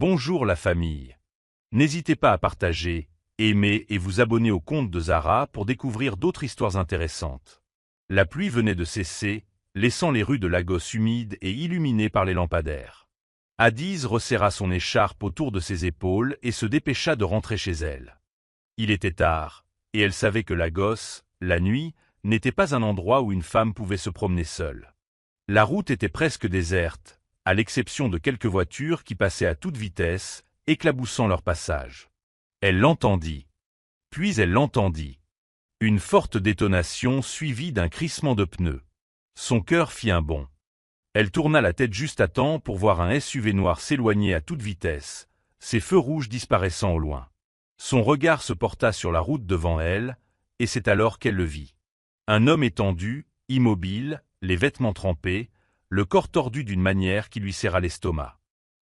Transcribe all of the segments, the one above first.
Bonjour la famille. N'hésitez pas à partager, aimer et vous abonner au compte de Zara pour découvrir d'autres histoires intéressantes. La pluie venait de cesser, laissant les rues de Lagos humides et illuminées par les lampadaires. Adeez resserra son écharpe autour de ses épaules et se dépêcha de rentrer chez elle. Il était tard, et elle savait que Lagos, la nuit, n'était pas un endroit où une femme pouvait se promener seule. La route était presque déserte, à l'exception de quelques voitures qui passaient à toute vitesse, éclaboussant leur passage. Elle l'entendit. Puis elle l'entendit. Une forte détonation suivie d'un crissement de pneus. Son cœur fit un bond. Elle tourna la tête juste à temps pour voir un SUV noir s'éloigner à toute vitesse, ses feux rouges disparaissant au loin. Son regard se porta sur la route devant elle, et c'est alors qu'elle le vit. Un homme étendu, immobile, les vêtements trempés, le corps tordu d'une manière qui lui serra l'estomac.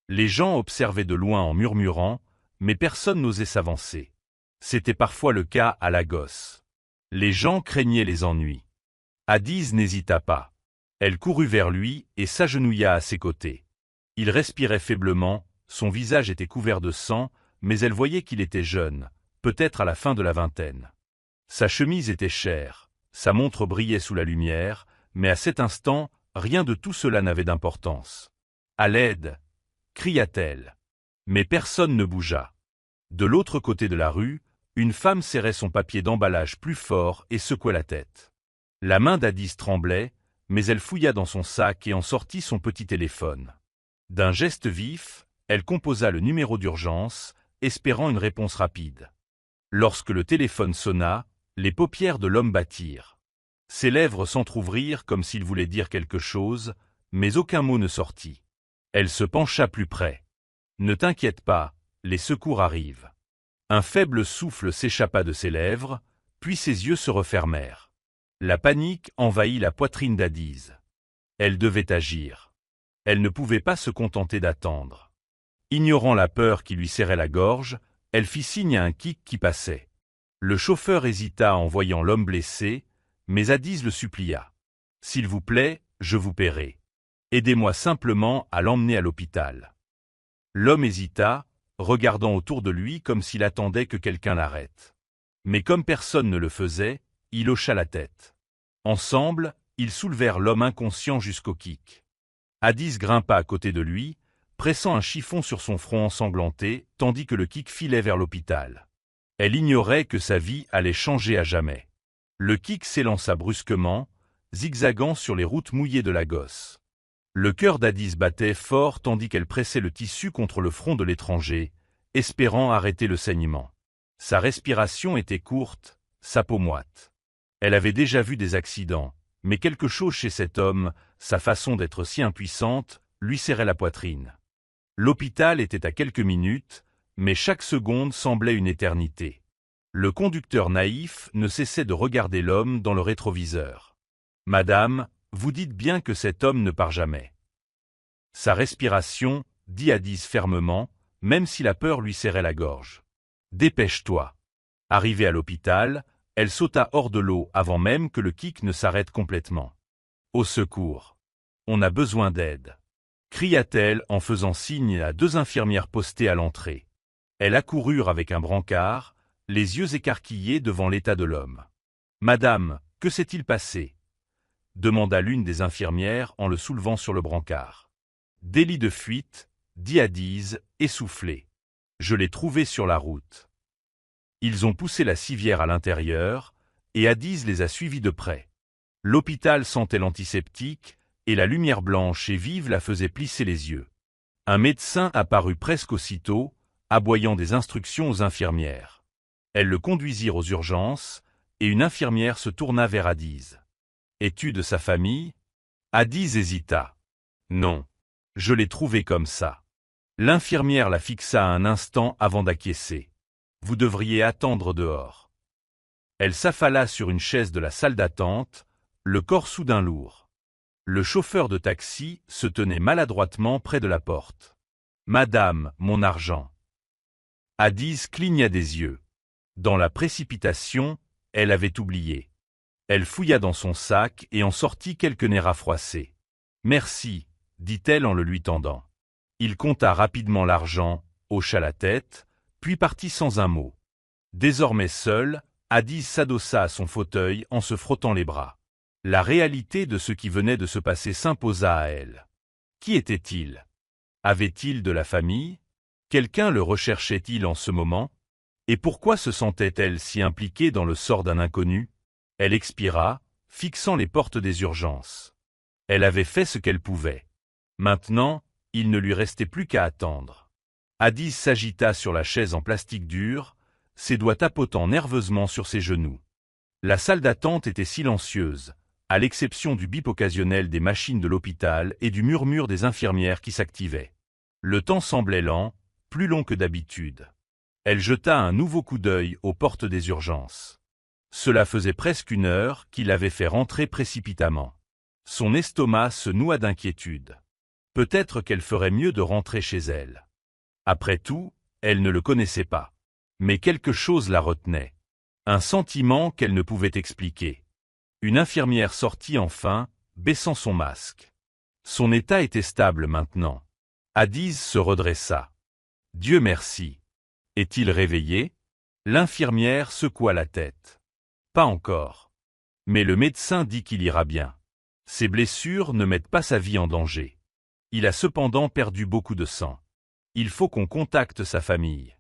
Les gens observaient de loin en murmurant, mais personne n'osait s'avancer. C'était parfois le cas à Lagos. Les gens craignaient les ennuis. Adeez n'hésita pas. Elle courut vers lui et s'agenouilla à ses côtés. Il respirait faiblement, son visage était couvert de sang, mais elle voyait qu'il était jeune, peut-être à la fin de la vingtaine. Sa chemise était chère, sa montre brillait sous la lumière, mais à cet instant, rien de tout cela n'avait d'importance. « À l'aide !» cria-t-elle. Mais personne ne bougea. De l'autre côté de la rue, une femme serrait son papier d'emballage plus fort et secouait la tête. La main d'Adeez tremblait, mais elle fouilla dans son sac et en sortit son petit téléphone. D'un geste vif, elle composa le numéro d'urgence, espérant une réponse rapide. Lorsque le téléphone sonna, les paupières de l'homme battirent. Ses lèvres s'entr'ouvrirent comme s'il voulait dire quelque chose, mais aucun mot ne sortit. Elle se pencha plus près. « Ne t'inquiète pas, les secours arrivent. » Un faible souffle s'échappa de ses lèvres, puis ses yeux se refermèrent. La panique envahit la poitrine d'Adeez. Elle devait agir. Elle ne pouvait pas se contenter d'attendre. Ignorant la peur qui lui serrait la gorge, elle fit signe à un kick qui passait. Le chauffeur hésita en voyant l'homme blessé, mais Adeez le supplia. « S'il vous plaît, je vous paierai. Aidez-moi simplement à l'emmener à l'hôpital. » L'homme hésita, regardant autour de lui comme s'il attendait que quelqu'un l'arrête. Mais comme personne ne le faisait, il hocha la tête. Ensemble, ils soulevèrent l'homme inconscient jusqu'au kick. Adeez grimpa à côté de lui, pressant un chiffon sur son front ensanglanté, tandis que le kick filait vers l'hôpital. Elle ignorait que sa vie allait changer à jamais. Le kick s'élança brusquement, zigzagant sur les routes mouillées de Lagos. Le cœur d'Adeez battait fort tandis qu'elle pressait le tissu contre le front de l'étranger, espérant arrêter le saignement. Sa respiration était courte, sa peau moite. Elle avait déjà vu des accidents, mais quelque chose chez cet homme, sa façon d'être si impuissante, lui serrait la poitrine. L'hôpital était à quelques minutes, mais chaque seconde semblait une éternité. Le conducteur naïf ne cessait de regarder l'homme dans le rétroviseur. « Madame, vous dites bien que cet homme ne part jamais. » Sa respiration, dit Adeez fermement, même si la peur lui serrait la gorge. « Dépêche-toi. » Arrivée à l'hôpital, elle sauta hors de l'eau avant même que le kick ne s'arrête complètement. « Au secours. On a besoin d'aide. » cria-t-elle en faisant signe à deux infirmières postées à l'entrée. Elles accoururent avec un brancard, les yeux écarquillés devant l'état de l'homme. « Madame, que s'est-il passé ?» demanda l'une des infirmières en le soulevant sur le brancard. « Délit de fuite, » dit Adeez, essoufflé. « Je l'ai trouvé sur la route. » Ils ont poussé la civière à l'intérieur, et Adeez les a suivis de près. L'hôpital sentait l'antiseptique, et la lumière blanche et vive la faisait plisser les yeux. Un médecin apparut presque aussitôt, aboyant des instructions aux infirmières. Elles le conduisirent aux urgences, et une infirmière se tourna vers Adeez. « Es-tu de sa famille ?» Adeez hésita. « Non. Je l'ai trouvé comme ça. » L'infirmière la fixa un instant avant d'acquiescer. « Vous devriez attendre dehors. » Elle s'affala sur une chaise de la salle d'attente, le corps soudain lourd. Le chauffeur de taxi se tenait maladroitement près de la porte. « Madame, mon argent. » Adeez cligna des yeux. Dans la précipitation, elle avait oublié. Elle fouilla dans son sac et en sortit quelques nerfs froissés. « Merci, dit-elle en le lui tendant. Il compta rapidement l'argent, hocha la tête, puis partit sans un mot. Désormais seul, Adiz s'adossa à son fauteuil en se frottant les bras. La réalité de ce qui venait de se passer s'imposa à elle. Qui était-il? Avait-il de la famille? Quelqu'un le recherchait-il en ce moment? Et pourquoi se sentait-elle si impliquée dans le sort d'un inconnu? Elle expira, fixant les portes des urgences. Elle avait fait ce qu'elle pouvait. Maintenant, il ne lui restait plus qu'à attendre. Adiz s'agita sur la chaise en plastique dur, ses doigts tapotant nerveusement sur ses genoux. La salle d'attente était silencieuse, à l'exception du bip occasionnel des machines de l'hôpital et du murmure des infirmières qui s'activaient. Le temps semblait lent, plus long que d'habitude. Elle jeta un nouveau coup d'œil aux portes des urgences. Cela faisait presque 1 heure qu'il l'avait fait rentrer précipitamment. Son estomac se noua d'inquiétude. Peut-être qu'elle ferait mieux de rentrer chez elle. Après tout, elle ne le connaissait pas. Mais quelque chose la retenait. Un sentiment qu'elle ne pouvait expliquer. Une infirmière sortit enfin, baissant son masque. Son état était stable maintenant. Adiz se redressa. Dieu merci. Est-il réveillé? L'infirmière secoua la tête. Pas encore. Mais le médecin dit qu'il ira bien. Ses blessures ne mettent pas sa vie en danger. Il a cependant perdu beaucoup de sang. Il faut qu'on contacte sa famille.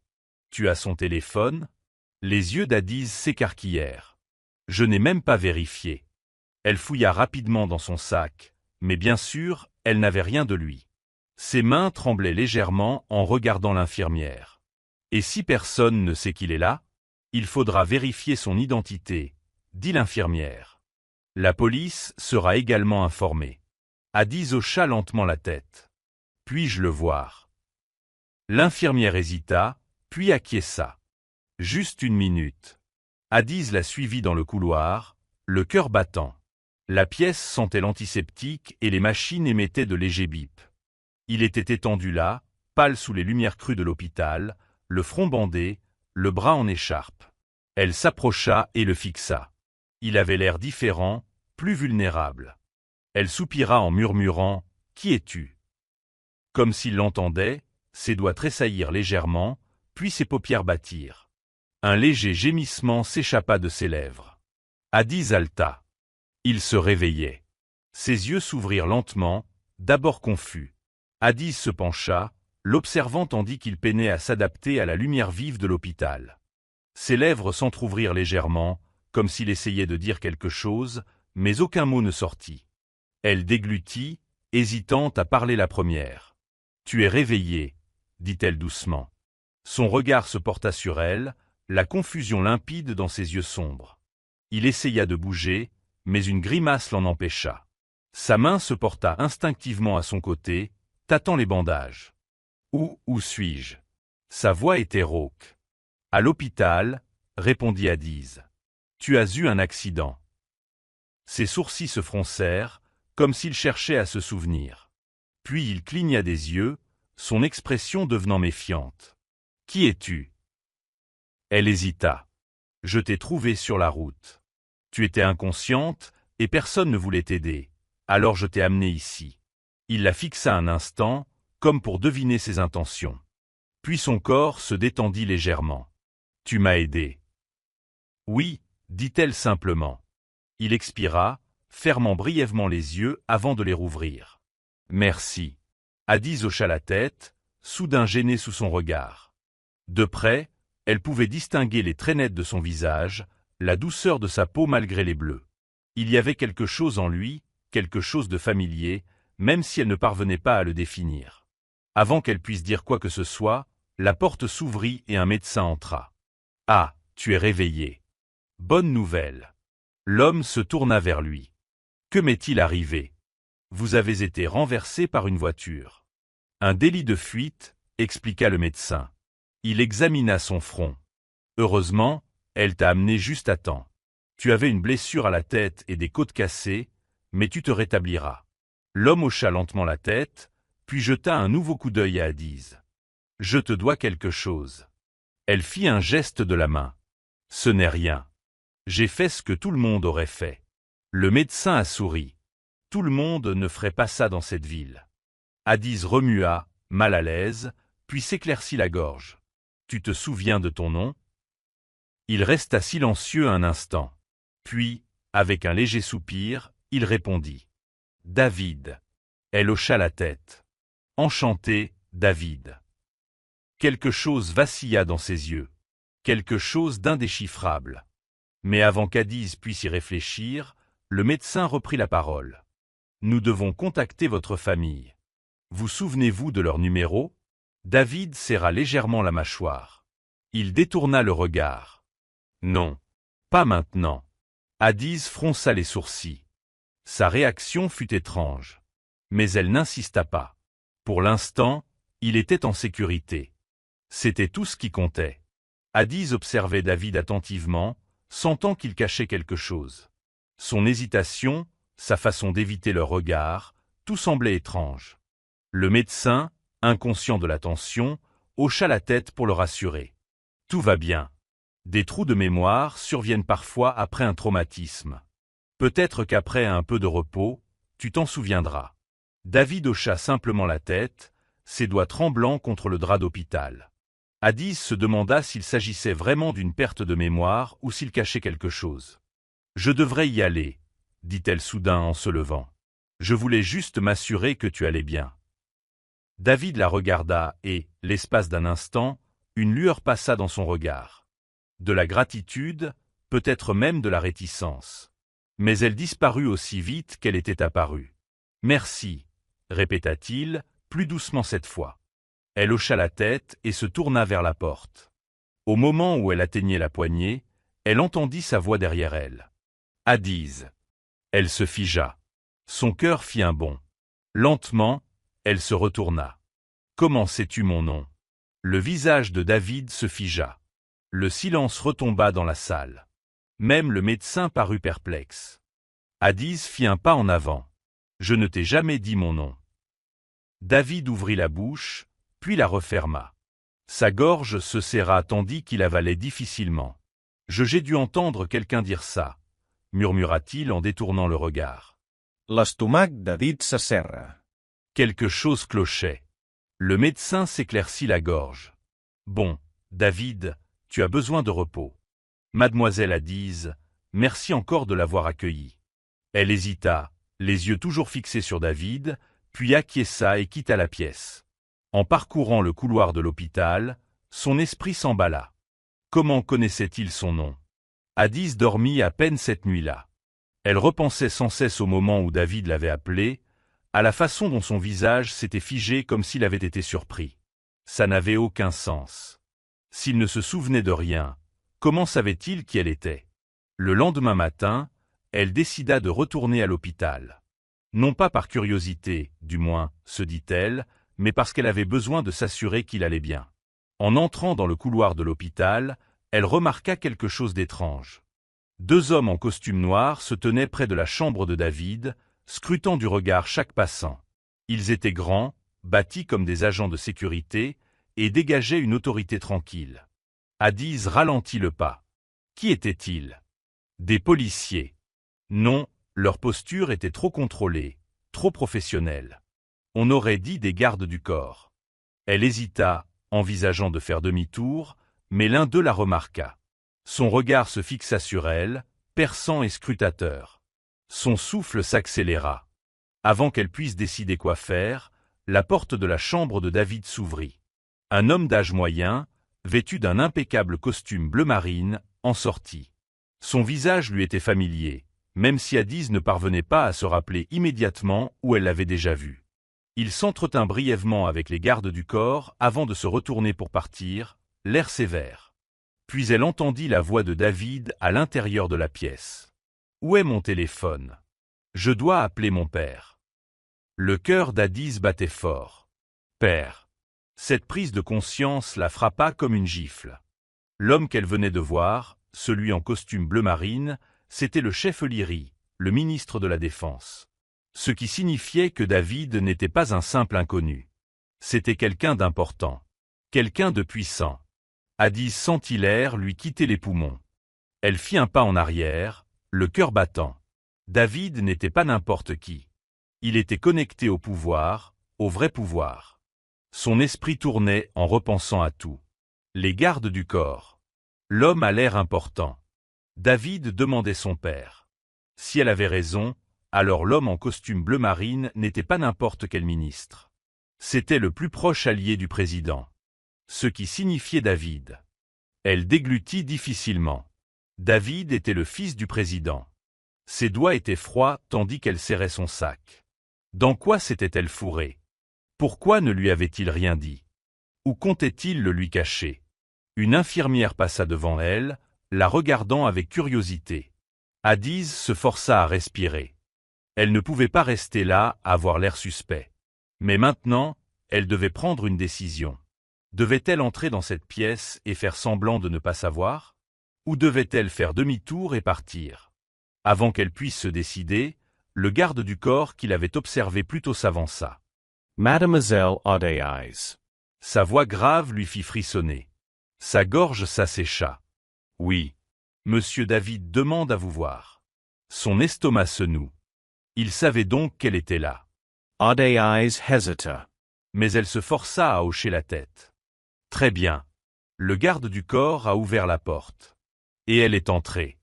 Tu as son téléphone? Les yeux d'Adiz s'écarquillèrent. Je n'ai même pas vérifié. Elle fouilla rapidement dans son sac, mais bien sûr, elle n'avait rien de lui. Ses mains tremblaient légèrement en regardant l'infirmière. Et si personne ne sait qu'il est là? Il faudra vérifier son identité, dit l'infirmière. La police sera également informée. Adiz hocha lentement la tête. Puis-je le voir? L'infirmière hésita, puis acquiesça. Juste 1 minute. Adiz la suivit dans le couloir, le cœur battant. La pièce sentait l'antiseptique et les machines émettaient de légers bips. Il était étendu là, pâle sous les lumières crues de l'hôpital, le front bandé, le bras en écharpe. Elle s'approcha et le fixa. Il avait l'air différent, plus vulnérable. Elle soupira en murmurant « Qui es-tu » Comme s'il l'entendait, ses doigts tressaillirent légèrement, puis ses paupières battirent. Un léger gémissement s'échappa de ses lèvres. Adiz halta. Il se réveillait. Ses yeux s'ouvrirent lentement, d'abord confus. Adiz se pencha, l'observant tandis qu'il peinait à s'adapter à la lumière vive de l'hôpital. Ses lèvres s'entr'ouvrirent légèrement, comme s'il essayait de dire quelque chose, mais aucun mot ne sortit. Elle déglutit, hésitant à parler la première. « Tu es réveillée, » dit-elle doucement. Son regard se porta sur elle, la confusion limpide dans ses yeux sombres. Il essaya de bouger, mais une grimace l'en empêcha. Sa main se porta instinctivement à son côté, tâtant les bandages. « Où suis-je » Sa voix était rauque. « À l'hôpital, » répondit Adiz. « Tu as eu un accident. » Ses sourcils se froncèrent, comme s'il cherchait à se souvenir. Puis il cligna des yeux, son expression devenant méfiante. « Qui es-tu » Elle hésita. « Je t'ai trouvée sur la route. Tu étais inconsciente et personne ne voulait t'aider, alors je t'ai amenée ici. » Il la fixa un instant, comme pour deviner ses intentions. Puis son corps se détendit légèrement. « Tu m'as aidé. »« Oui, » dit-elle simplement. Il expira, fermant brièvement les yeux avant de les rouvrir. « Merci. » Adiz hocha la tête, soudain gênée sous son regard. De près, elle pouvait distinguer les traits nets de son visage, la douceur de sa peau malgré les bleus. Il y avait quelque chose en lui, quelque chose de familier, même si elle ne parvenait pas à le définir. Avant qu'elle puisse dire quoi que ce soit, la porte s'ouvrit et un médecin entra. « Ah, tu es réveillé. Bonne nouvelle. » L'homme se tourna vers lui. « Que m'est-il arrivé? Vous avez été renversé par une voiture. »« Un délit de fuite, » expliqua le médecin. Il examina son front. « Heureusement, elle t'a amené juste à temps. Tu avais une blessure à la tête et des côtes cassées, mais tu te rétabliras. » L'homme hocha lentement la tête, puis jeta un nouveau coup d'œil à Adiz. « Je te dois quelque chose. » Elle fit un geste de la main. « Ce n'est rien. J'ai fait ce que tout le monde aurait fait. » Le médecin a souri. Tout le monde ne ferait pas ça dans cette ville. Adiz remua, mal à l'aise, puis s'éclaircit la gorge. « Tu te souviens de ton nom ?» Il resta silencieux un instant. Puis, avec un léger soupir, il répondit. « David. » Elle hocha la tête. « Enchanté, David. » Quelque chose vacilla dans ses yeux. Quelque chose d'indéchiffrable. Mais avant qu'Adiz puisse y réfléchir, le médecin reprit la parole. « Nous devons contacter votre famille. Vous souvenez-vous de leur numéro ?» David serra légèrement la mâchoire. Il détourna le regard. « Non. Pas maintenant. » Adiz fronça les sourcils. Sa réaction fut étrange. Mais elle n'insista pas. Pour l'instant, il était en sécurité. C'était tout ce qui comptait. Adiz observait David attentivement, sentant qu'il cachait quelque chose. Son hésitation, sa façon d'éviter leur regard, tout semblait étrange. Le médecin, inconscient de la tension, hocha la tête pour le rassurer. « Tout va bien. Des trous de mémoire surviennent parfois après un traumatisme. Peut-être qu'après un peu de repos, tu t'en souviendras. » David hocha simplement la tête, ses doigts tremblants contre le drap d'hôpital. Adiz se demanda s'il s'agissait vraiment d'une perte de mémoire ou s'il cachait quelque chose. « Je devrais y aller, » dit-elle soudain en se levant. « Je voulais juste m'assurer que tu allais bien. » David la regarda et, l'espace d'un instant, une lueur passa dans son regard. De la gratitude, peut-être même de la réticence. Mais elle disparut aussi vite qu'elle était apparue. « Merci, » répéta-t-il, plus doucement cette fois. Elle hocha la tête et se tourna vers la porte. Au moment où elle atteignait la poignée, elle entendit sa voix derrière elle. « Adiz !» Elle se figea. Son cœur fit un bond. Lentement, elle se retourna. « Comment sais-tu mon nom ?» Le visage de David se figea. Le silence retomba dans la salle. Même le médecin parut perplexe. Adiz fit un pas en avant. « Je ne t'ai jamais dit mon nom. » David ouvrit la bouche, puis la referma. Sa gorge se serra tandis qu'il avalait difficilement. « J'ai dû entendre quelqu'un dire ça, » murmura-t-il en détournant le regard. L'estomac d'Adiz se serra. Quelque chose clochait. Le médecin s'éclaircit la gorge. « Bon, David, tu as besoin de repos. » Mademoiselle Adiz, merci encore de l'avoir accueillie. Elle hésita, les yeux toujours fixés sur David, puis acquiesça et quitta la pièce. En parcourant le couloir de l'hôpital, son esprit s'emballa. Comment connaissait-il son nom? Adiz dormit à peine cette nuit-là. Elle repensait sans cesse au moment où David l'avait appelé, à la façon dont son visage s'était figé comme s'il avait été surpris. Ça n'avait aucun sens. S'il ne se souvenait de rien, comment savait-il qui elle était? Le lendemain matin, elle décida de retourner à l'hôpital. Non pas par curiosité, du moins, se dit-elle, mais parce qu'elle avait besoin de s'assurer qu'il allait bien. En entrant dans le couloir de l'hôpital, elle remarqua quelque chose d'étrange. Deux hommes en costume noir se tenaient près de la chambre de David, scrutant du regard chaque passant. Ils étaient grands, bâtis comme des agents de sécurité, et dégageaient une autorité tranquille. Adiz ralentit le pas. Qui étaient-ils? Des policiers. Non, leur posture était trop contrôlée, trop professionnelle. On aurait dit des gardes du corps. Elle hésita, envisageant de faire demi-tour, mais l'un d'eux la remarqua. Son regard se fixa sur elle, perçant et scrutateur. Son souffle s'accéléra. Avant qu'elle puisse décider quoi faire, la porte de la chambre de David s'ouvrit. Un homme d'âge moyen, vêtu d'un impeccable costume bleu marine, en sortit. Son visage lui était familier, même si Adiz ne parvenait pas à se rappeler immédiatement où elle l'avait déjà vu. Il s'entretint brièvement avec les gardes du corps avant de se retourner pour partir, l'air sévère. Puis elle entendit la voix de David à l'intérieur de la pièce. « Où est mon téléphone? Je dois appeler mon père. » Le cœur d'Adiz battait fort. « Père !» Cette prise de conscience la frappa comme une gifle. L'homme qu'elle venait de voir, celui en costume bleu marine, c'était le chef Liri, le ministre de la Défense. Ce qui signifiait que David n'était pas un simple inconnu. C'était quelqu'un d'important, quelqu'un de puissant. Adiz sentit l'air lui quitter les poumons. Elle fit un pas en arrière, le cœur battant. David n'était pas n'importe qui. Il était connecté au pouvoir, au vrai pouvoir. Son esprit tournait en repensant à tout. Les gardes du corps. L'homme a l'air important. David demandait son père. Si elle avait raison, alors l'homme en costume bleu marine n'était pas n'importe quel ministre. C'était le plus proche allié du président. Ce qui signifiait David. Elle déglutit difficilement. David était le fils du président. Ses doigts étaient froids tandis qu'elle serrait son sac. Dans quoi s'était-elle fourrée? Pourquoi ne lui avait-il rien dit? Où comptait-il le lui cacher? Une infirmière passa devant elle, la regardant avec curiosité. Adiz se força à respirer. Elle ne pouvait pas rester là, à avoir l'air suspect. Mais maintenant, elle devait prendre une décision. Devait-elle entrer dans cette pièce et faire semblant de ne pas savoir? Ou devait-elle faire demi-tour et partir? Avant qu'elle puisse se décider, le garde du corps qui l'avait observé plus tôt s'avança. Mademoiselle Adéis. Sa voix grave lui fit frissonner. Sa gorge s'assécha. Oui. Monsieur David demande à vous voir. Son estomac se noue. Il savait donc qu'elle était là. Adéis hesita. Mais elle se força à hocher la tête. Très bien. Le garde du corps a ouvert la porte. Et elle est entrée.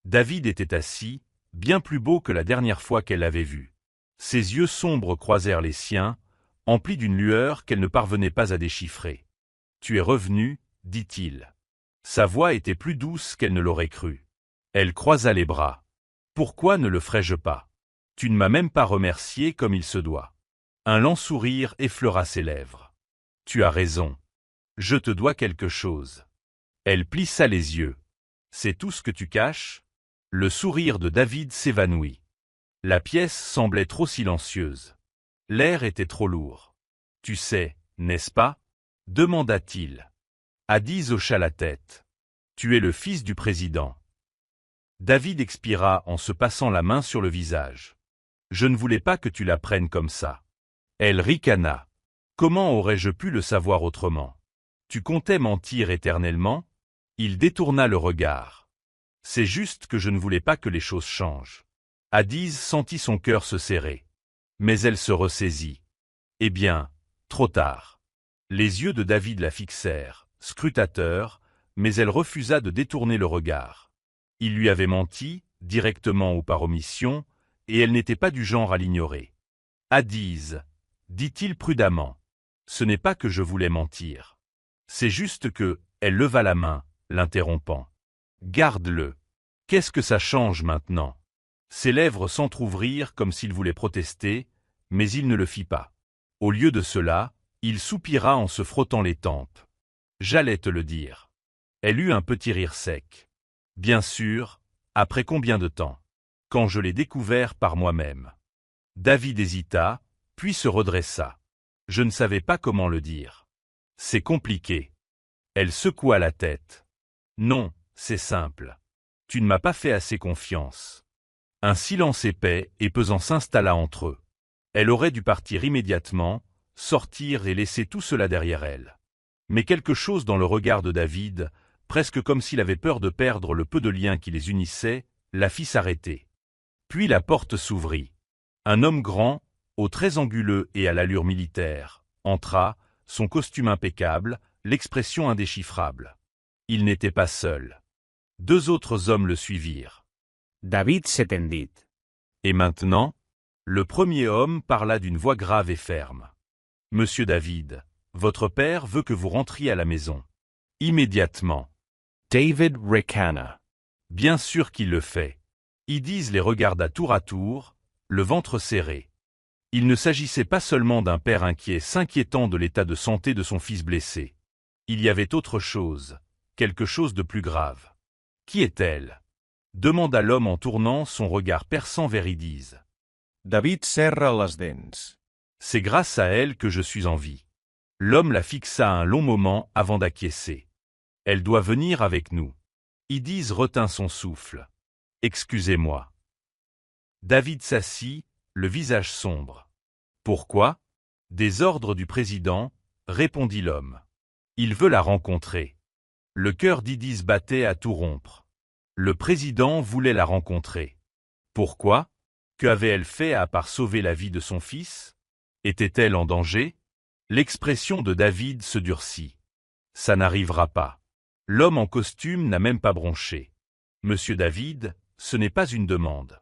David était assis, bien plus beau que la dernière fois qu'elle l'avait vu. Ses yeux sombres croisèrent les siens, emplis d'une lueur qu'elle ne parvenait pas à déchiffrer. « Tu es revenu, dit-il. » Sa voix était plus douce qu'elle ne l'aurait cru. Elle croisa les bras. « Pourquoi ne le ferais-je pas? Tu ne m'as même pas remercié comme il se doit. » Un lent sourire effleura ses lèvres. « Tu as raison. Je te dois quelque chose. » Elle plissa les yeux. « C'est tout ce que tu caches? » Le sourire de David s'évanouit. La pièce semblait trop silencieuse. L'air était trop lourd. « Tu sais, n'est-ce pas? » demanda-t-il. Adiz hocha la tête. « Tu es le fils du président. » David expira en se passant la main sur le visage. « Je ne voulais pas que tu la prennes comme ça. » Elle ricana. « Comment aurais-je pu le savoir autrement? Tu comptais mentir éternellement? » Il détourna le regard. « C'est juste que je ne voulais pas que les choses changent. » Adiz sentit son cœur se serrer. Mais elle se ressaisit. Eh bien, trop tard. Les yeux de David la fixèrent, scrutateurs, mais elle refusa de détourner le regard. Il lui avait menti, directement ou par omission, et elle n'était pas du genre à l'ignorer. « Adiz, dit-il prudemment, ce n'est pas que je voulais mentir. C'est juste que, elle leva la main, l'interrompant. Garde-le. Qu'est-ce que ça change maintenant? » Ses lèvres s'entr'ouvrirent comme s'il voulait protester, mais il ne le fit pas. Au lieu de cela, il soupira en se frottant les tempes. « J'allais te le dire. » Elle eut un petit rire sec. « Bien sûr, après combien de temps? Quand je l'ai découvert par moi-même. » David hésita, puis se redressa. « Je ne savais pas comment le dire. C'est compliqué. » Elle secoua la tête. « Non, c'est simple. Tu ne m'as pas fait assez confiance. » Un silence épais et pesant s'installa entre eux. Elle aurait dû partir immédiatement, sortir et laisser tout cela derrière elle. Mais quelque chose dans le regard de David, presque comme s'il avait peur de perdre le peu de lien qui les unissait, la fit s'arrêter. Puis la porte s'ouvrit. Un homme grand, aux traits anguleux et à l'allure militaire, entra, son costume impeccable, l'expression indéchiffrable. Il n'était pas seul. 2 autres hommes le suivirent. David s'étendit. Et maintenant, le premier homme parla d'une voix grave et ferme. « Monsieur David, votre père veut que vous rentriez à la maison. Immédiatement. » David ricana. Bien sûr qu'il le fait. Adiz les regarda tour à tour, le ventre serré. Il ne s'agissait pas seulement d'un père inquiet s'inquiétant de l'état de santé de son fils blessé. Il y avait autre chose, quelque chose de plus grave. « Qui est-elle » demanda l'homme en tournant son regard perçant vers Adiz. David serra les dents. C'est grâce à elle que je suis en vie. L'homme la fixa un long moment avant d'acquiescer. Elle doit venir avec nous. Adiz retint son souffle. Excusez-moi. David s'assit, le visage sombre. Pourquoi? Des ordres du président, répondit l'homme. Il veut la rencontrer. Le cœur d'Adiz battait à tout rompre. Le président voulait la rencontrer. Pourquoi? Que avait-elle fait à part sauver la vie de son fils? Était-elle en danger? L'expression de David se durcit. Ça n'arrivera pas. L'homme en costume n'a même pas bronché. Monsieur David, ce n'est pas une demande.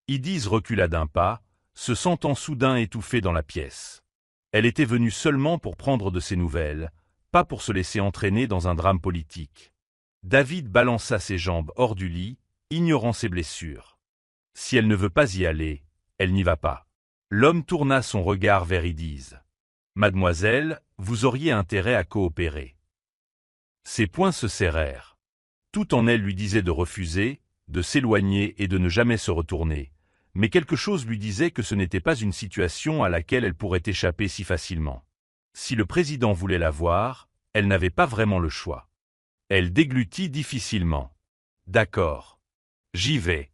Idiz recula d'un pas, se sentant soudain étouffée dans la pièce. Elle était venue seulement pour prendre de ses nouvelles, pas pour se laisser entraîner dans un drame politique. David balança ses jambes hors du lit, ignorant ses blessures. Si elle ne veut pas y aller, elle n'y va pas. L'homme tourna son regard vers Idiz. Mademoiselle, vous auriez intérêt à coopérer. Ses poings se serrèrent. Tout en elle lui disait de refuser, de s'éloigner et de ne jamais se retourner, mais quelque chose lui disait que ce n'était pas une situation à laquelle elle pourrait échapper si facilement. Si le président voulait la voir, elle n'avait pas vraiment le choix. Elle déglutit difficilement. D'accord. J'y vais.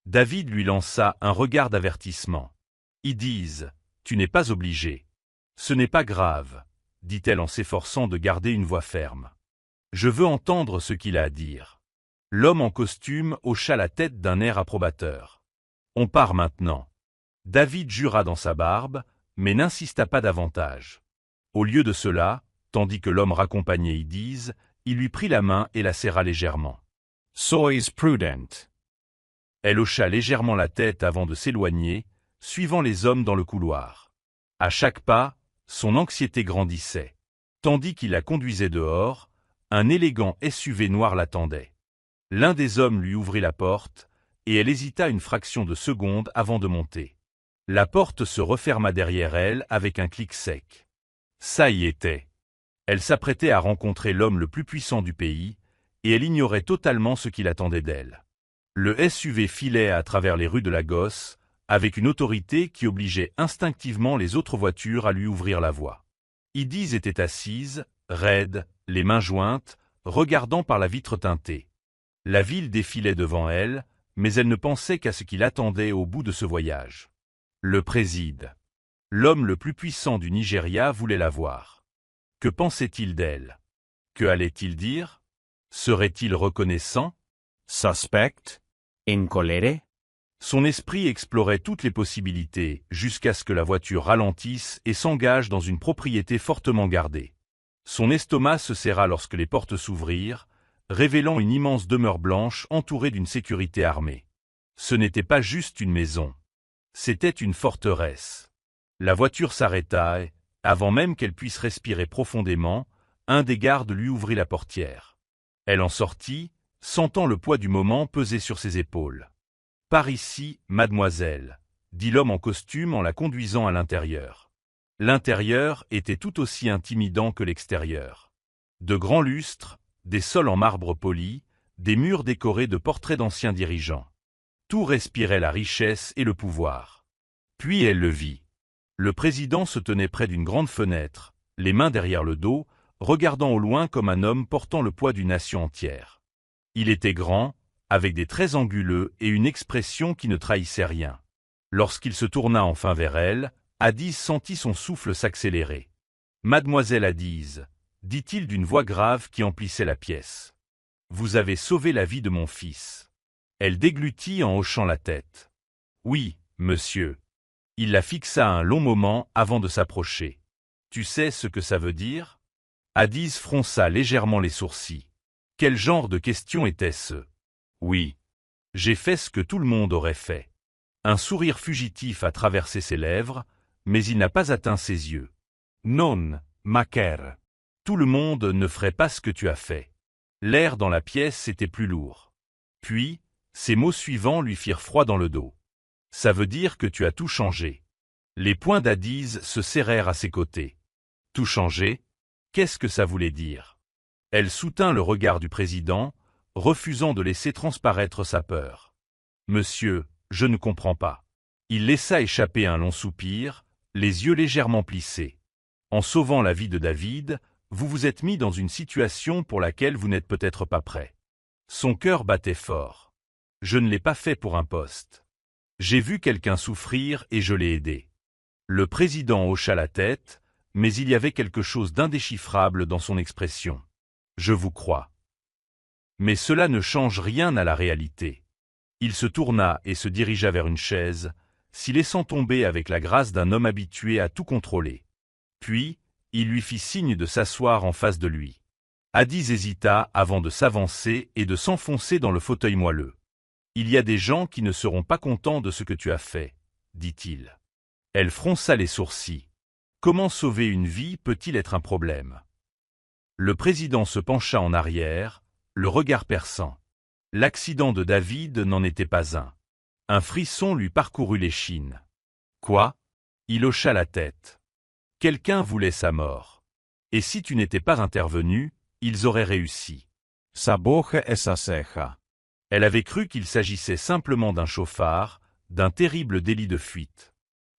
David lui lança un regard d'avertissement. Idiz, tu n'es pas obligé. Ce n'est pas grave, dit-elle en s'efforçant de garder une voix ferme. Je veux entendre ce qu'il a à dire. L'homme en costume hocha la tête d'un air approbateur. On part maintenant. David jura dans sa barbe, mais n'insista pas davantage. Au lieu de cela, tandis que l'homme raccompagnait Idiz, il lui prit la main et la serra légèrement. Sois prudent. Elle hocha légèrement la tête avant de s'éloigner, suivant les hommes dans le couloir. À chaque pas, son anxiété grandissait. Tandis qu'il la conduisait dehors, un élégant SUV noir l'attendait. L'un des hommes lui ouvrit la porte, et elle hésita une fraction de seconde avant de monter. La porte se referma derrière elle avec un clic sec. Ça y était. Elle s'apprêtait à rencontrer l'homme le plus puissant du pays, et elle ignorait totalement ce qu'il attendait d'elle. Le SUV filait à travers les rues de Lagos, avec une autorité qui obligeait instinctivement les autres voitures à lui ouvrir la voie. Idiz était assise, raide, les mains jointes, regardant par la vitre teintée. La ville défilait devant elle, mais elle ne pensait qu'à ce qui l'attendait au bout de ce voyage. Le préside. L'homme le plus puissant du Nigeria voulait la voir. Que pensait-il d'elle? Que allait-il dire? Serait-il reconnaissant? Suspect? Incolere? Son esprit explorait toutes les possibilités jusqu'à ce que la voiture ralentisse et s'engage dans une propriété fortement gardée. Son estomac se serra lorsque les portes s'ouvrirent, révélant une immense demeure blanche entourée d'une sécurité armée. Ce n'était pas juste une maison. C'était une forteresse. La voiture s'arrêta et, avant même qu'elle puisse respirer profondément, un des gardes lui ouvrit la portière. Elle en sortit, sentant le poids du moment peser sur ses épaules. « Par ici, mademoiselle », dit l'homme en costume en la conduisant à l'intérieur. L'intérieur était tout aussi intimidant que l'extérieur. De grands lustres, des sols en marbre poli, des murs décorés de portraits d'anciens dirigeants. Tout respirait la richesse et le pouvoir. Puis elle le vit. Le président se tenait près d'une grande fenêtre, les mains derrière le dos, regardant au loin comme un homme portant le poids d'une nation entière. Il était grand, avec des traits anguleux et une expression qui ne trahissait rien. Lorsqu'il se tourna enfin vers elle, Idiz sentit son souffle s'accélérer. « Mademoiselle Idiz, dit-il d'une voix grave qui emplissait la pièce. Vous avez sauvé la vie de mon fils. Elle déglutit en hochant la tête. Oui, monsieur. Il la fixa un long moment avant de s'approcher. Tu sais ce que ça veut dire? Idiz fronça légèrement les sourcils. Quel genre de question était-ce? Oui. J'ai fait ce que tout le monde aurait fait. Un sourire fugitif a traversé ses lèvres, mais il n'a pas atteint ses yeux. Non, Macaire. Tout le monde ne ferait pas ce que tu as fait. L'air dans la pièce était plus lourd. Puis, ces mots suivants lui firent froid dans le dos. Ça veut dire que tu as tout changé. Les poings d'Idiz se serrèrent à ses côtés. Tout changé? Qu'est-ce que ça voulait dire? Elle soutint le regard du président, refusant de laisser transparaître sa peur. Monsieur, je ne comprends pas. Il laissa échapper un long soupir, les yeux légèrement plissés. En sauvant la vie de David, vous vous êtes mis dans une situation pour laquelle vous n'êtes peut-être pas prêt. Son cœur battait fort. Je ne l'ai pas fait pour un poste. J'ai vu quelqu'un souffrir et je l'ai aidé. Le président hocha la tête, mais il y avait quelque chose d'indéchiffrable dans son expression. Je vous crois. Mais cela ne change rien à la réalité. Il se tourna et se dirigea vers une chaise, s'y laissant tomber avec la grâce d'un homme habitué à tout contrôler. Puis, Il lui fit signe de s'asseoir en face de lui. Addis hésita avant de s'avancer et de s'enfoncer dans le fauteuil moelleux. « Il y a des gens qui ne seront pas contents de ce que tu as fait, » dit-il. Elle fronça les sourcils. Comment sauver une vie peut-il être un problème? Le président se pencha en arrière, le regard perçant. L'accident de David n'en était pas un. Un frisson lui parcourut l'échine. Quoi? Il hocha la tête. Quelqu'un voulait sa mort. Et si tu n'étais pas intervenu, ils auraient réussi. Sa boca et sa ceja. Elle avait cru qu'il s'agissait simplement d'un chauffard, d'un terrible délit de fuite.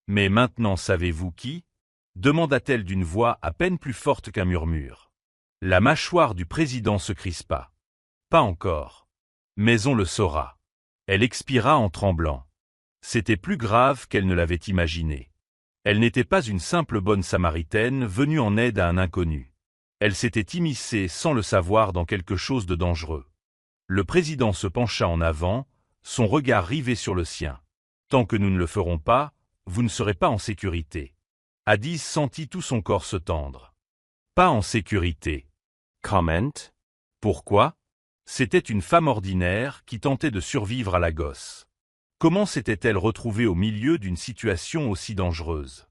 Mais maintenant savez-vous qui? Demanda-t-elle d'une voix à peine plus forte qu'un murmure. La mâchoire du président se crispa. Pas encore. Mais on le saura. Elle expira en tremblant. C'était plus grave qu'elle ne l'avait imaginé. Elle n'était pas une simple bonne samaritaine venue en aide à un inconnu. Elle s'était immiscée sans le savoir dans quelque chose de dangereux. Le président se pencha en avant, son regard rivé sur le sien. Tant que nous ne le ferons pas, vous ne serez pas en sécurité. Addis sentit tout son corps se tendre. Pas en sécurité. Comment? Pourquoi? C'était une femme ordinaire qui tentait de survivre à la gosse. Comment s'était-elle retrouvée au milieu d'une situation aussi dangereuse?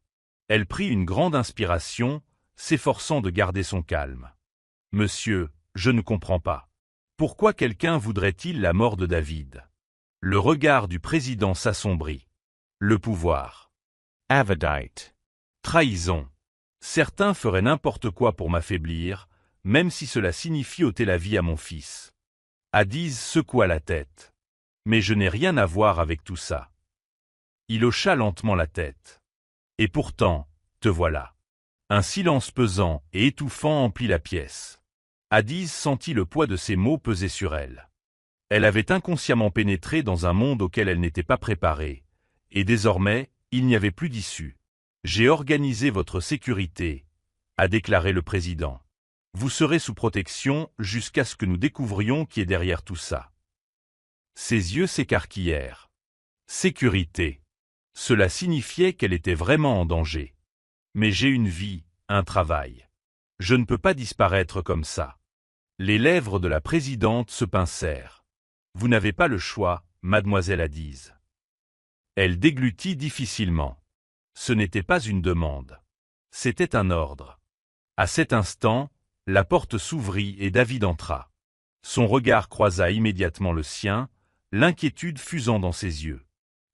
Elle prit une grande inspiration, s'efforçant de garder son calme. « Monsieur, je ne comprends pas. Pourquoi quelqu'un voudrait-il la mort de David ?» Le regard du président s'assombrit. Le pouvoir. Avidite. Trahison. Certains feraient n'importe quoi pour m'affaiblir, même si cela signifie ôter la vie à mon fils. Addis secoua la tête. Mais je n'ai rien à voir avec tout ça. Il hocha lentement la tête. Et pourtant, te voilà. Un silence pesant et étouffant emplit la pièce. Addis sentit le poids de ces mots peser sur elle. Elle avait inconsciemment pénétré dans un monde auquel elle n'était pas préparée, et désormais, il n'y avait plus d'issue. « J'ai organisé votre sécurité », a déclaré le président. « Vous serez sous protection jusqu'à ce que nous découvrions qui est derrière tout ça. » Ses yeux s'écarquillèrent. Sécurité. Cela signifiait qu'elle était vraiment en danger. Mais j'ai une vie, un travail. Je ne peux pas disparaître comme ça. Les lèvres de la présidente se pincèrent. Vous n'avez pas le choix, mademoiselle Addis. Elle déglutit difficilement. Ce n'était pas une demande. C'était un ordre. À cet instant, la porte s'ouvrit et David entra. Son regard croisa immédiatement le sien, l'inquiétude fusant dans ses yeux.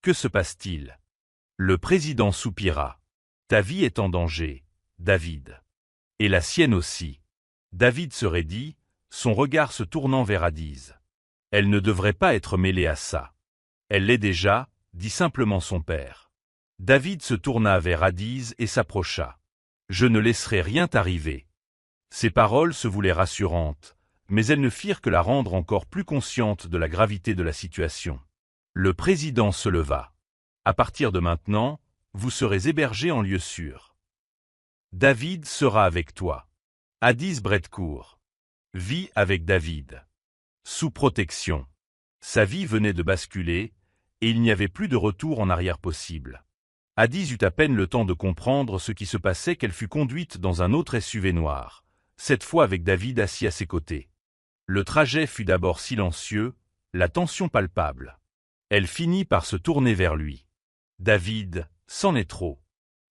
Que se passe-t-il? Le président soupira. Ta vie est en danger, David. Et la sienne aussi. David se raidit, son regard se tournant vers Addis. Elle ne devrait pas être mêlée à ça. Elle l'est déjà, dit simplement son père. David se tourna vers Addis et s'approcha. Je ne laisserai rien t'arriver. Ces paroles se voulaient rassurantes, mais elles ne firent que la rendre encore plus consciente de la gravité de la situation. Le président se leva. À partir de maintenant, vous serez hébergés en lieu sûr. David sera avec toi. Addis Bredcourt. Vit avec David. Sous protection. Sa vie venait de basculer, et il n'y avait plus de retour en arrière possible. Addis eut à peine le temps de comprendre ce qui se passait qu'elle fut conduite dans un autre SUV noir, cette fois avec David assis à ses côtés. Le trajet fut d'abord silencieux, la tension palpable. Elle finit par se tourner vers lui. « David, c'en est trop.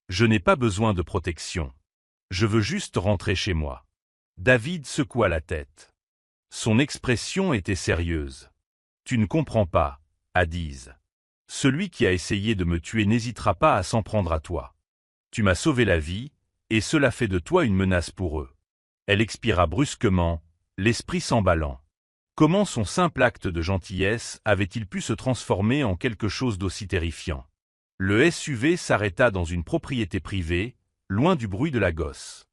Je n'ai pas besoin de protection. Je veux juste rentrer chez moi. » David secoua la tête. Son expression était sérieuse. « Tu ne comprends pas, Addis. Celui qui a essayé de me tuer n'hésitera pas à s'en prendre à toi. Tu m'as sauvé la vie, et cela fait de toi une menace pour eux. » Elle expira brusquement, l'esprit s'emballant. Comment son simple acte de gentillesse avait-il pu se transformer en quelque chose d'aussi terrifiant? Le SUV s'arrêta dans une propriété privée, loin du bruit de la gosse.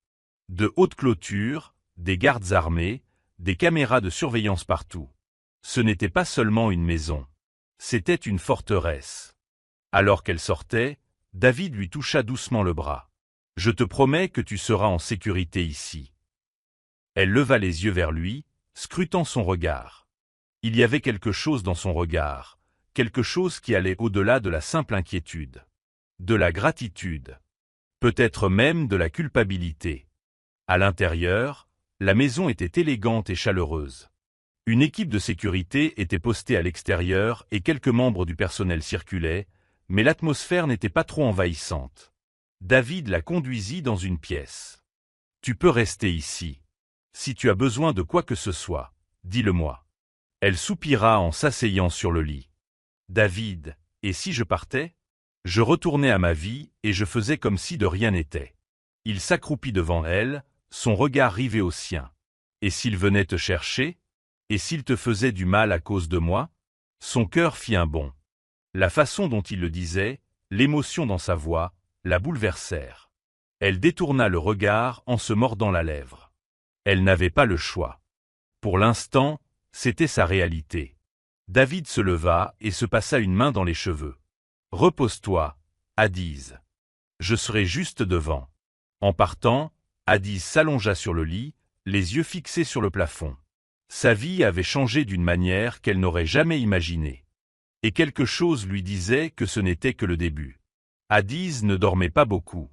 De hautes clôtures, des gardes armés, des caméras de surveillance partout. Ce n'était pas seulement une maison. C'était une forteresse. Alors qu'elle sortait, David lui toucha doucement le bras. « Je te promets que tu seras en sécurité ici. » Elle leva les yeux vers lui, scrutant son regard. Il y avait quelque chose dans son regard, quelque chose qui allait au-delà de la simple inquiétude. De la gratitude. Peut-être même de la culpabilité. À l'intérieur, la maison était élégante et chaleureuse. Une équipe de sécurité était postée à l'extérieur et quelques membres du personnel circulaient, mais l'atmosphère n'était pas trop envahissante. David la conduisit dans une pièce. « Tu peux rester ici. Si tu as besoin de quoi que ce soit, dis-le-moi. » Elle soupira en s'asseyant sur le lit. « David, et si je partais ? Je retournais à ma vie et je faisais comme si de rien n'était. » Il s'accroupit devant elle, son regard rivé au sien. « Et s'il venait te chercher ? Et s'il te faisait du mal à cause de moi ?» Son cœur fit un bond. La façon dont il le disait, l'émotion dans sa voix, la bouleversèrent. Elle détourna le regard en se mordant la lèvre. Elle n'avait pas le choix. Pour l'instant, c'était sa réalité. David se leva et se passa une main dans les cheveux. « Repose-toi, Addise. Je serai juste devant. » En partant, Addise s'allongea sur le lit, les yeux fixés sur le plafond. Sa vie avait changé d'une manière qu'elle n'aurait jamais imaginée. Et quelque chose lui disait que ce n'était que le début. Addise ne dormait pas beaucoup.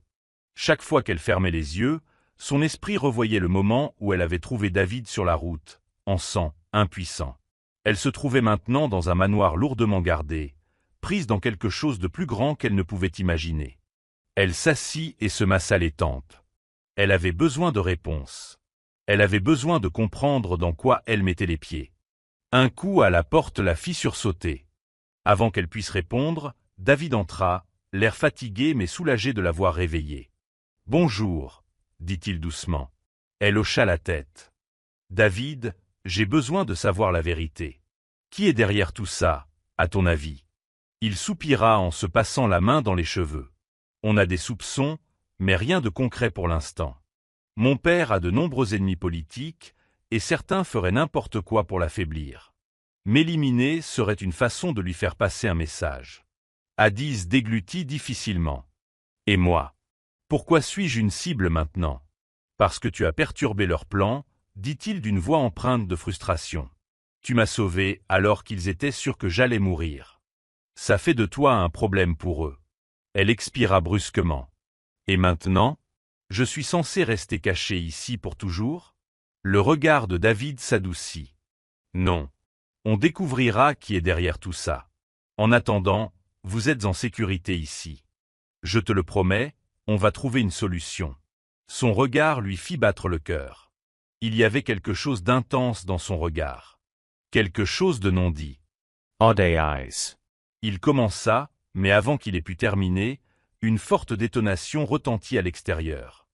Chaque fois qu'elle fermait les yeux, son esprit revoyait le moment où elle avait trouvé David sur la route, en sang, impuissant. Elle se trouvait maintenant dans un manoir lourdement gardé, prise dans quelque chose de plus grand qu'elle ne pouvait imaginer. Elle s'assit et se massa les tempes. Elle avait besoin de réponses. Elle avait besoin de comprendre dans quoi elle mettait les pieds. Un coup à la porte la fit sursauter. Avant qu'elle puisse répondre, David entra, l'air fatigué mais soulagé de la voir réveillée. « Bonjour, » dit-il doucement. Elle hocha la tête. « David, j'ai besoin de savoir la vérité. Qui est derrière tout ça, à ton avis ?» Il soupira en se passant la main dans les cheveux. « On a des soupçons, mais rien de concret pour l'instant. Mon père a de nombreux ennemis politiques, et certains feraient n'importe quoi pour l'affaiblir. M'éliminer serait une façon de lui faire passer un message. » Addise déglutit difficilement. « Et moi ? Pourquoi suis-je une cible maintenant ? Parce que tu as perturbé leurs plans, dit-il d'une voix empreinte de frustration. Tu m'as sauvé alors qu'ils étaient sûrs que j'allais mourir. Ça fait de toi un problème pour eux. » Elle expira brusquement. « Et maintenant ? Je suis censé rester caché ici pour toujours ? » Le regard de David s'adoucit. « Non. On découvrira qui est derrière tout ça. En attendant, vous êtes en sécurité ici. Je te le promets, on va trouver une solution. » Son regard lui fit battre le cœur. Il y avait quelque chose d'intense dans son regard. Quelque chose de non dit. « Odd eyes. » Il commença, mais avant qu'il ait pu terminer, une forte détonation retentit à l'extérieur.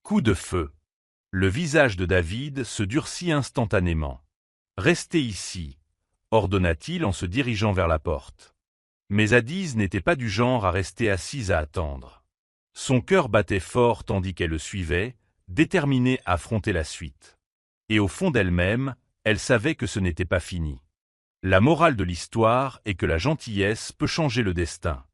Coup de feu. Le visage de David se durcit instantanément. « Restez ici, » ordonna-t-il en se dirigeant vers la porte. Mais Addise n'était pas du genre à rester assise à attendre. Son cœur battait fort tandis qu'elle le suivait, déterminée à affronter la suite. Et au fond d'elle-même, elle savait que ce n'était pas fini. La morale de l'histoire est que la gentillesse peut changer le destin.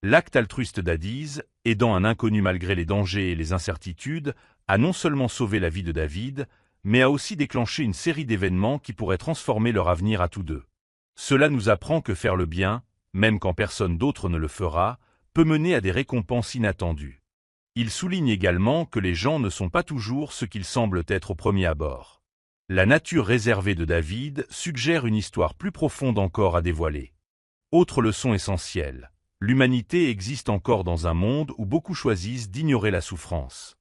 L'acte altruiste d'Addise, aidant un inconnu malgré les dangers et les incertitudes, a non seulement sauvé la vie de David, mais a aussi déclenché une série d'événements qui pourraient transformer leur avenir à tous deux. Cela nous apprend que faire le bien, même quand personne d'autre ne le fera, peut mener à des récompenses inattendues. Il souligne également que les gens ne sont pas toujours ce qu'ils semblent être au premier abord. La nature réservée de David suggère une histoire plus profonde encore à dévoiler. Autre leçon essentielle, l'humanité existe encore dans un monde où beaucoup choisissent d'ignorer la souffrance.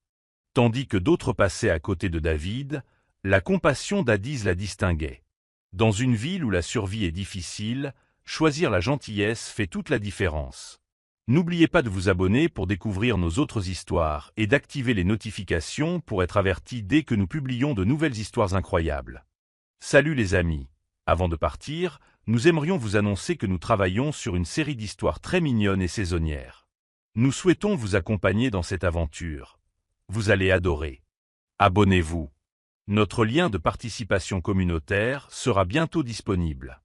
Tandis que d'autres passaient à côté de David, la compassion d'Addise la distinguait. Dans une ville où la survie est difficile, choisir la gentillesse fait toute la différence. N'oubliez pas de vous abonner pour découvrir nos autres histoires et d'activer les notifications pour être averti dès que nous publions de nouvelles histoires incroyables. Salut les amis! Avant de partir, nous aimerions vous annoncer que nous travaillons sur une série d'histoires très mignonnes et saisonnières. Nous souhaitons vous accompagner dans cette aventure. Vous allez adorer. Abonnez-vous. Notre lien de participation communautaire sera bientôt disponible.